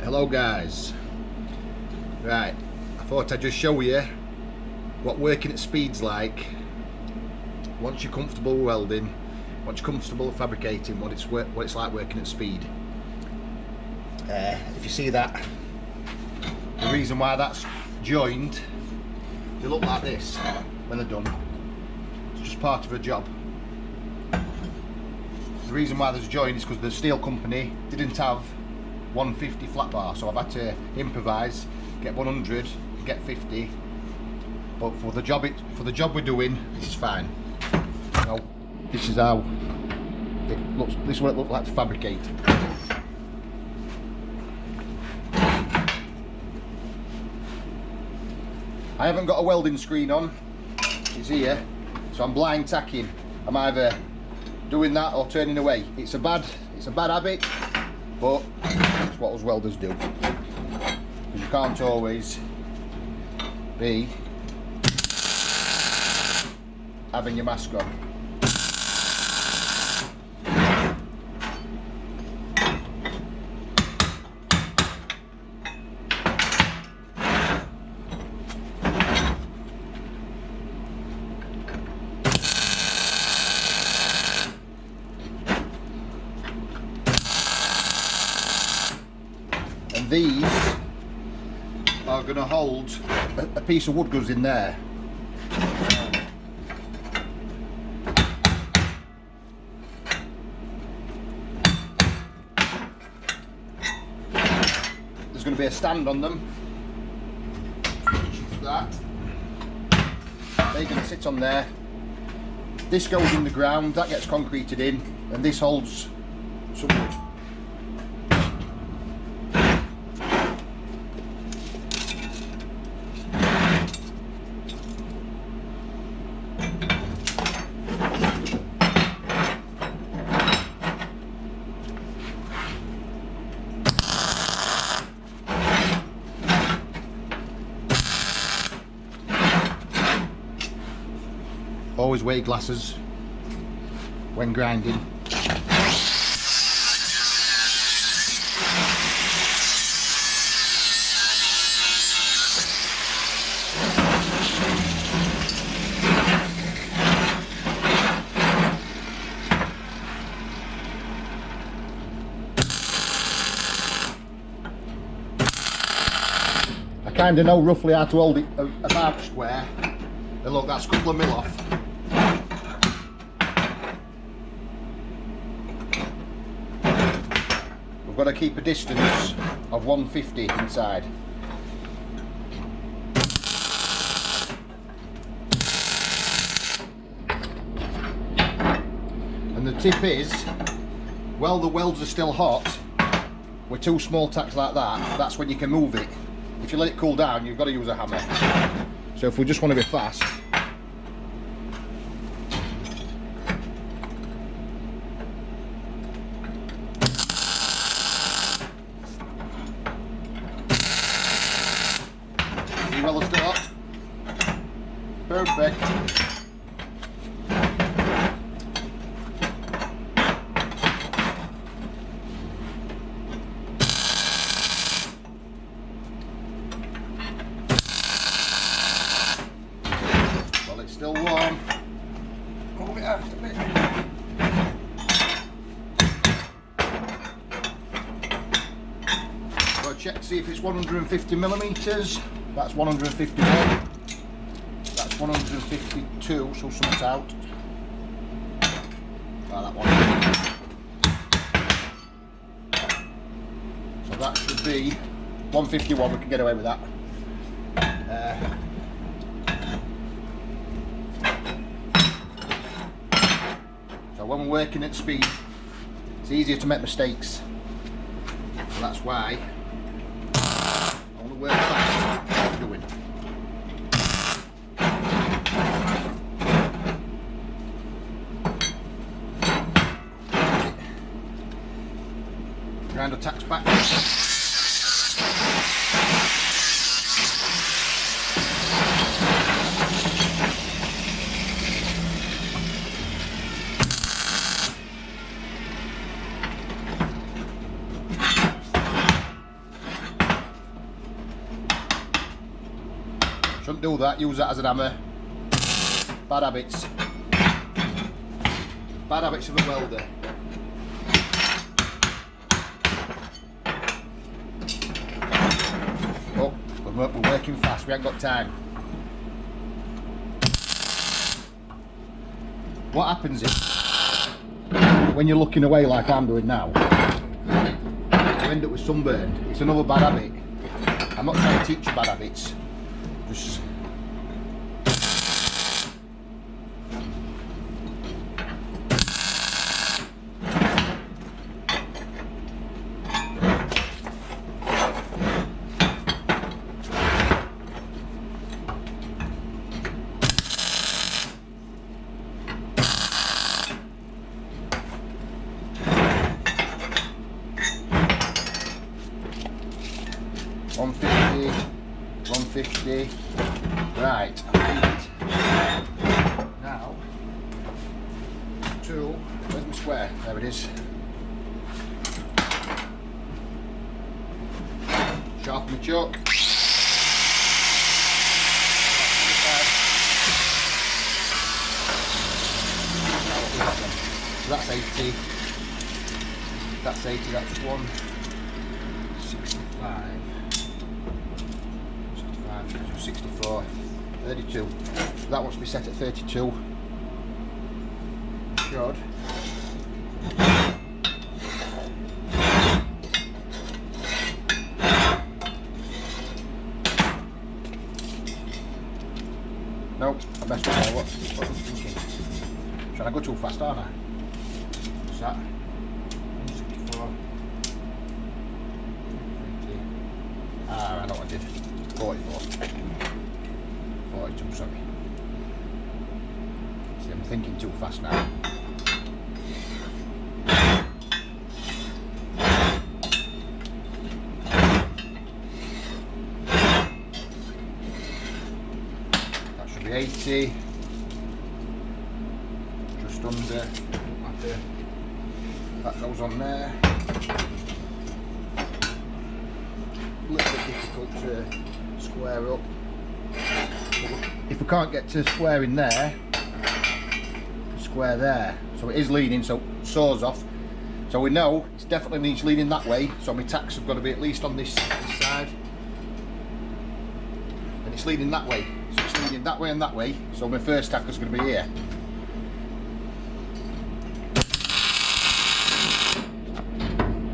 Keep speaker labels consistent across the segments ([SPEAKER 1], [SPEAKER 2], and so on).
[SPEAKER 1] Hello guys. Right, I thought I'd just show you what working at speed's like once you're comfortable with welding, once you're comfortable with fabricating, what it's like working at speed. If you see that, the reason why that's joined, they look like this when they're done. It's just part of a job. The reason why there's a joint is because the steel company didn't have 150 flat bar, so I've had to improvise, get 100, get 50. But for the job we're doing, this is fine. So this is how it looks. This is what it looks like to fabricate. I haven't got a welding screen on. It's here, so I'm blind tacking. I'm either doing that or turning away. It's a bad habit, but it's what us welders do. Because you can't always be having your mask on. And these are going to hold a piece of wood goes in there. There's going to be a stand on them. Just that. They're going to sit on there. This goes in the ground, that gets concreted in, and this holds some wood. Always wear glasses when grinding. I kind of know roughly how to hold it about square. And look, that's a couple of mil off. We've got to keep a distance of 150 inside. And the tip is, while the welds are still hot, with two small tacks like that, that's when you can move it. If you let it cool down, you've got to use a hammer. So if we just want to be fast, see well it's still hot. Perfect. Still warm. Move it out a bit. Got to check to see if it's 150 millimeters. That's 151. That's 152. So something's out. That one. So that should be 151. We can get away with that. So when we're working at speed, it's easier to make mistakes. So that's why I want to work fast. What I'm doing. Grind the tacks back. Don't do that, use that as an hammer. Bad habits. Bad habits of a welder. Oh, we're working fast, we haven't got time. What happens is, when you're looking away like I'm doing now, you end up with sunburn. It's another bad habit. I'm not trying to teach you bad habits, just $150. Right. Now, tool. Where's my square? There it is. Sharpen the chuck. So that's 80. That's 80. That's 165. 64, 32. So that wants to be set at 32. Should. Nope, I messed up there. What was I thinking? Trying to go too fast, aren't I? What's that? 164. 50. Ah, I know what I did. 44. 42, sorry. See, I'm thinking too fast now. That should be 80. Just under. That goes on there. A little bit difficult to square up. If we can't get to square in there, square there. So it is leaning, so saws off. So we know it's definitely needs leaning that way, so my tacks have got to be at least on this side. And it's leaning that way. So it's leaning that way and that way. So my first tack is going to be here.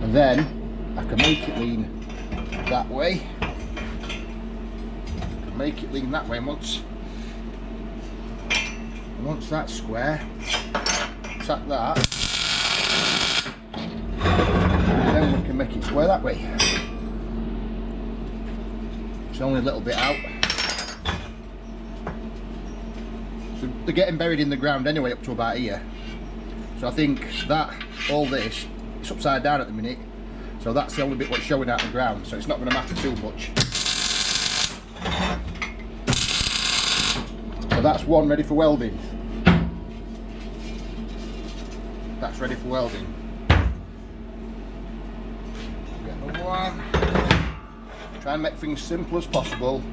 [SPEAKER 1] And then I can make it lean that way. Make it lean that way, and once that's square, tap that, and then we can make it square that way. It's only a little bit out. So they're getting buried in the ground anyway up to about here. So I think that, all this, it's upside down at the minute. So that's the only bit what's showing out the ground, so it's not going to matter too much. So that's one ready for welding. That's ready for welding. Get another one. Try and make things simple as possible.